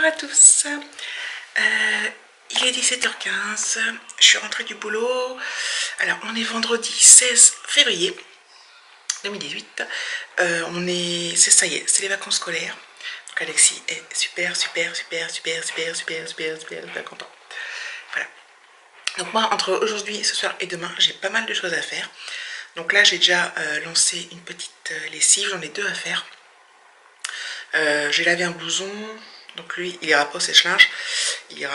à tous. Il est 17h15, je suis rentrée du boulot. Alors on est vendredi 16 février 2018. Ça y est, c'est les vacances scolaires. Donc Alexis est super content. Voilà. Donc moi, entre aujourd'hui, ce soir et demain, j'ai pas mal de choses à faire. Donc là, j'ai déjà lancé une petite lessive, j'en ai deux à faire. J'ai lavé un blouson, donc lui, il ira pas au sèche-linge, il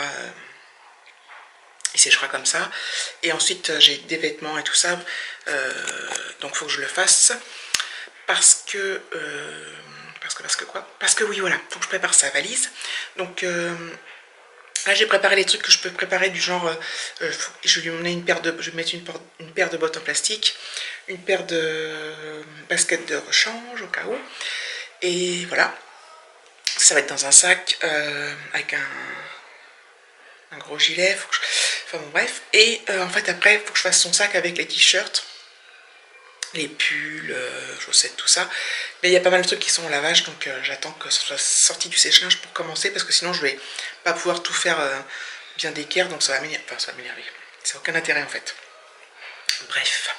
séchera comme ça. Et ensuite, j'ai des vêtements et tout ça, donc il faut que je le fasse. Parce que oui, voilà, faut que je prépare sa valise. Donc là, j'ai préparé les trucs que je peux préparer, du genre, je vais lui emmener je vais mettre une paire de bottes en plastique, une paire de baskets de rechange au cas où. Et voilà, ça va être dans un sac avec un gros gilet, enfin bon, bref. Et en fait après, il faut que je fasse son sac avec les t-shirts, les pulls, chaussettes, tout ça. Mais il y a pas mal de trucs qui sont au lavage, donc j'attends que ça soit sorti du sèche-linge pour commencer, parce que sinon je vais pas pouvoir tout faire bien d'équerre, donc ça va m'énerver. Enfin, ça va m'énerver. Ça n'a aucun intérêt en fait. Bref.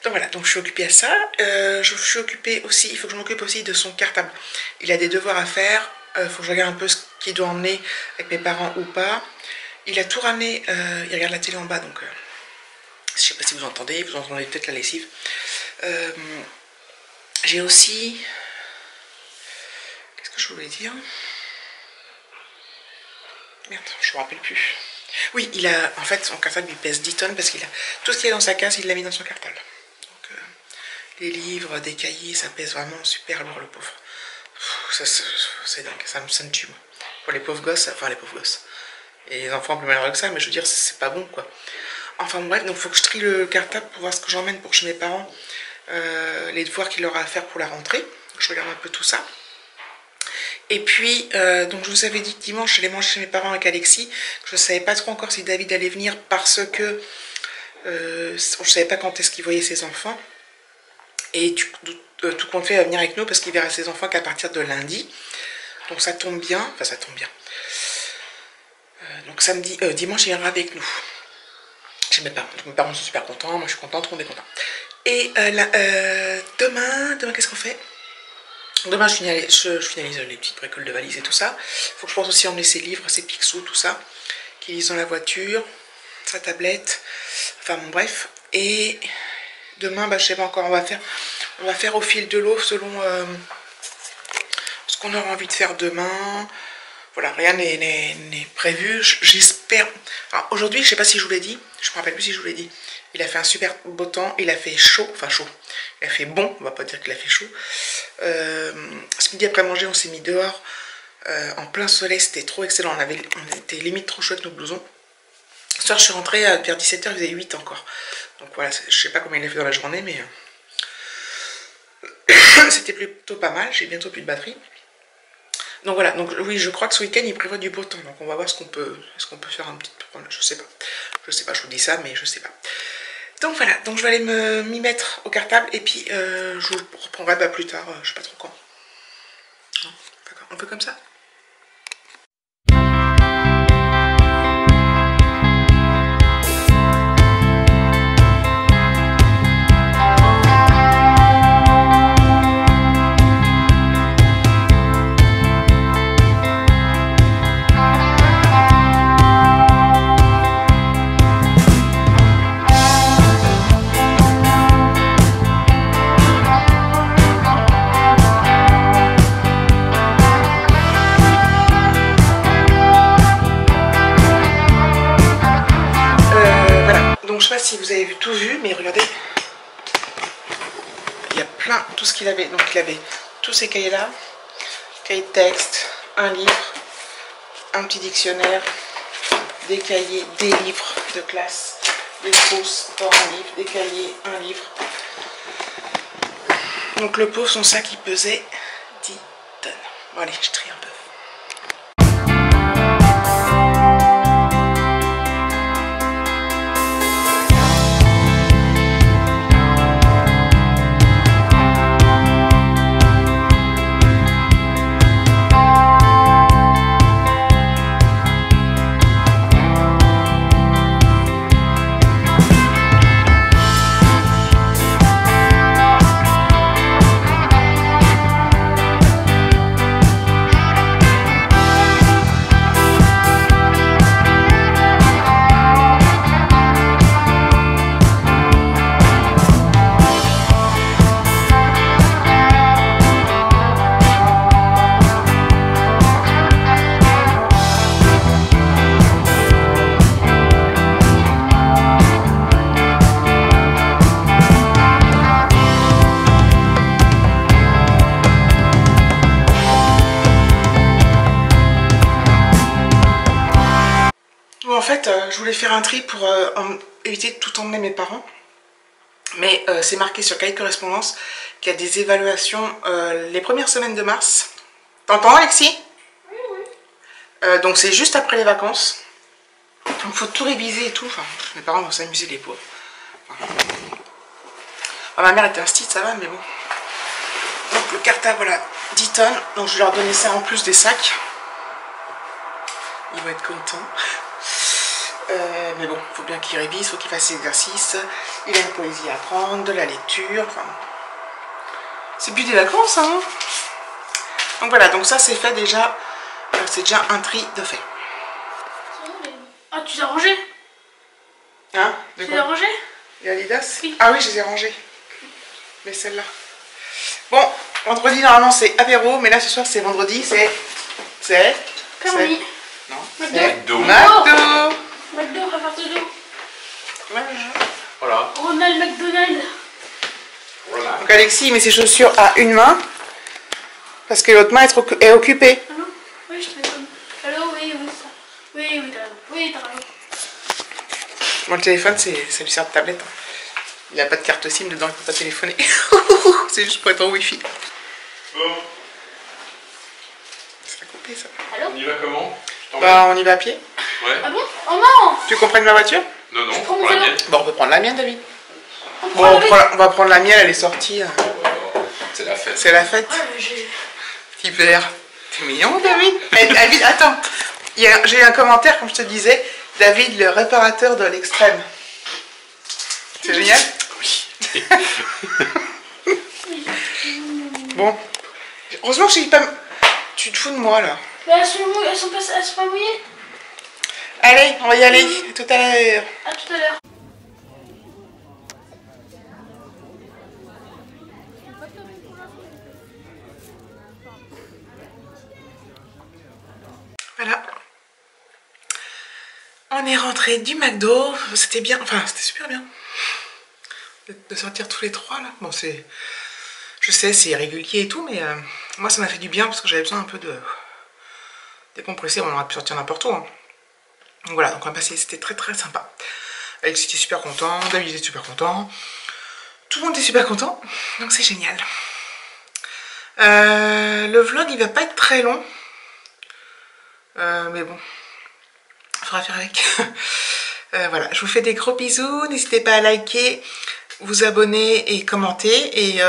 Donc voilà, donc je suis occupée à ça. Je suis occupée aussi, il faut que je m'occupe aussi de son cartable. Il a des devoirs à faire. Il faut que je regarde un peu ce qu'il doit emmener avec mes parents ou pas. Il a tout ramené. Il regarde la télé en bas, donc je sais pas si vous entendez peut-être la lessive. J'ai aussi... Qu'est-ce que je voulais dire? Merde, je me rappelle plus. Oui, il a... En fait, son cartable, il pèse 10 tonnes parce qu'il a... Tout ce qu'il y a dans sa case, il l'a mis dans son cartable. Donc, les livres, des cahiers, ça pèse vraiment super lourd, le pauvre. C'est dingue, ça me tue, moi. Pour les pauvres gosses, enfin les pauvres gosses. Et les enfants plus malheureux que ça, mais je veux dire, c'est pas bon, quoi. Enfin bref, donc il faut que je trie le cartable pour voir ce que j'emmène pour chez mes parents. Les devoirs qu'il aura à faire pour la rentrée. Je regarde un peu tout ça. Et puis, donc je vous avais dit que dimanche, je allais manger chez mes parents avec Alexis. Je ne savais pas trop encore si David allait venir parce que je ne savais pas quand est-ce qu'il voyait ses enfants. Et tout compte fait, il va venir avec nous parce qu'il verra ses enfants qu'à partir de lundi. Donc ça tombe bien. Enfin, ça tombe bien. Donc dimanche, il viendra avec nous. Chez mes parents. Donc mes parents sont super contents. Moi, je suis contente. Tout le monde est content. Et demain, qu'est-ce qu'on fait? Demain, je finalise les petites bricoles de valise et tout ça. Il faut que je pense aussi emmener ses livres, ses Picsou, tout ça, qu'il lise dans la voiture, sa tablette, enfin bon, bref. Et demain, je sais pas encore, on va faire au fil de l'eau selon ce qu'on aura envie de faire demain. Voilà, rien n'est prévu, j'espère. Aujourd'hui, je sais pas si je vous l'ai dit, je me rappelle plus si je vous l'ai dit. Il a fait un super beau temps, il a fait chaud, enfin chaud. Il a fait bon, on va pas dire qu'il a fait chaud. Ce midi après manger, on s'est mis dehors en plein soleil, c'était trop excellent. On était limite trop chaud avec nos blousons. Ce soir, je suis rentrée vers 17h, il faisait 8 encore. Donc voilà, je sais pas combien il a fait dans la journée, mais c'était plutôt pas mal. J'ai bientôt plus de batterie. Donc voilà, donc oui, je crois que ce week-end il prévoit du beau temps, donc on va voir est-ce qu'on peut faire un petit peu, je sais pas, je vous dis ça, mais je sais pas. Donc voilà, donc je vais aller m'y mettre au cartable et puis je vous reprendrai plus tard, je sais pas trop quand. D'accord, un peu comme ça. Si vous avez tout vu, mais regardez, il y a plein, tout ce qu'il avait. Donc il avait tous ces cahiers là, cahiers de texte, un livre, un petit dictionnaire, des cahiers, des livres de classe, des trousses, encore un livre, des cahiers, un livre. Donc le pauvre, son sac il pesait 10 tonnes. Bon allez, je trie un peu. fait, je voulais faire un tri pour éviter de tout emmener mes parents. Mais c'est marqué sur cahier de correspondance qu'il y a des évaluations les premières semaines de mars. T'entends, Alexis? Oui, oui. Donc c'est juste après les vacances. Donc faut tout réviser et tout. Enfin, mes parents vont s'amuser, les pauvres. Enfin. Ah, ma mère était instite, ça va, mais bon. Donc le cartable, voilà, 10 tonnes. Donc je vais leur donner ça en plus des sacs. Ils vont être contents. Mais bon, il faut bien qu'il révise, il faut qu'il fasse ses exercices. Il a une poésie à apprendre, de la lecture. Enfin, c'est plus des vacances, hein. Donc voilà, donc ça c'est fait déjà. C'est déjà un tri de fait. Ah, tu les as rangés? Hein? Tu les as rangés? Les Adidas? Oui. Ah oui, je les ai rangés. Mais celle-là. Bon, vendredi normalement c'est apéro, mais là ce soir c'est vendredi, c'est... Permis. Non. McDo. McDo. McDo, à partir de Voilà. Ronald McDonald. Voilà. Donc Alexis il met ses chaussures à une main parce que l'autre main est occupée. Allô? Oui, je téléphone. Allô, oui, oui, ça. Oui, oui, t'as raison. Oui, t'as raison. Moi le téléphone ça lui sert de tablette. Il n'y a pas de carte SIM dedans, il ne peut pas téléphoner. C'est juste pour être en wifi. Bon, Ça a coupé ça. Allô? on y va comment? Bah on y va à pied. Ouais. Ah bon? Oh non! Tu comprends ma voiture? Non, non, prends mon pour la vélo. mienne. Bon on peut prendre la mienne David. On Bon prend on va prendre la mienne, elle est sortie. C'est la fête. C'est la fête. Ouais, mais j'ai... Petit verre. T'es mignon David. Eh, David, attends. J'ai eu un commentaire comme je te disais. David le réparateur de l'extrême. C'est génial. Oui. Bon. Heureusement que je suis pas... Tu te fous de moi là. Mais elles sont pas mouillées? Allez, on va y aller. À tout à l'heure. À tout à l'heure. Voilà. On est rentré du McDo. C'était bien. Enfin, c'était super bien. De sortir tous les trois là. Bon, c'est... Je sais, c'est irrégulier et tout, mais moi ça m'a fait du bien parce que j'avais besoin un peu de décompresser. On aurait pu sortir n'importe où. Hein. Donc voilà, donc on a passé, c'était très très sympa. Alex était super content, David était super content. Tout le monde était super content, donc c'est génial. Le vlog il va pas être très long. Mais bon, il faudra faire avec. Voilà, je vous fais des gros bisous. N'hésitez pas à liker, vous abonner et commenter. Et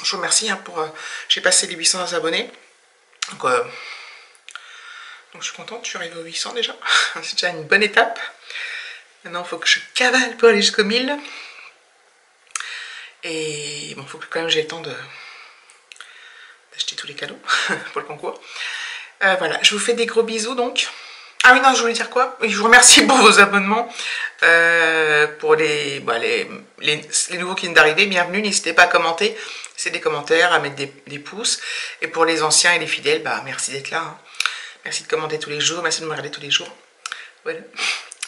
je vous remercie hein, pour... j'ai passé les 800 abonnés. Donc je suis contente, je suis arrivée aux 800 déjà. C'est déjà une bonne étape. Maintenant, il faut que je cavale pour aller jusqu'aux 1000. Et bon, il faut que quand même j'ai le temps d'acheter tous les cadeaux pour le concours. Voilà, je vous fais des gros bisous donc. Ah oui, non, je voulais dire quoi? Oui, je vous remercie pour vos abonnements. Pour les nouveaux qui viennent d'arriver, bienvenue. N'hésitez pas à commenter. C'est des commentaires, à mettre des pouces. Et pour les anciens et les fidèles, bah merci d'être là. Hein. Merci de commenter tous les jours. Merci de me regarder tous les jours. Voilà.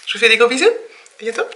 Je vous fais des gros bisous. À bientôt.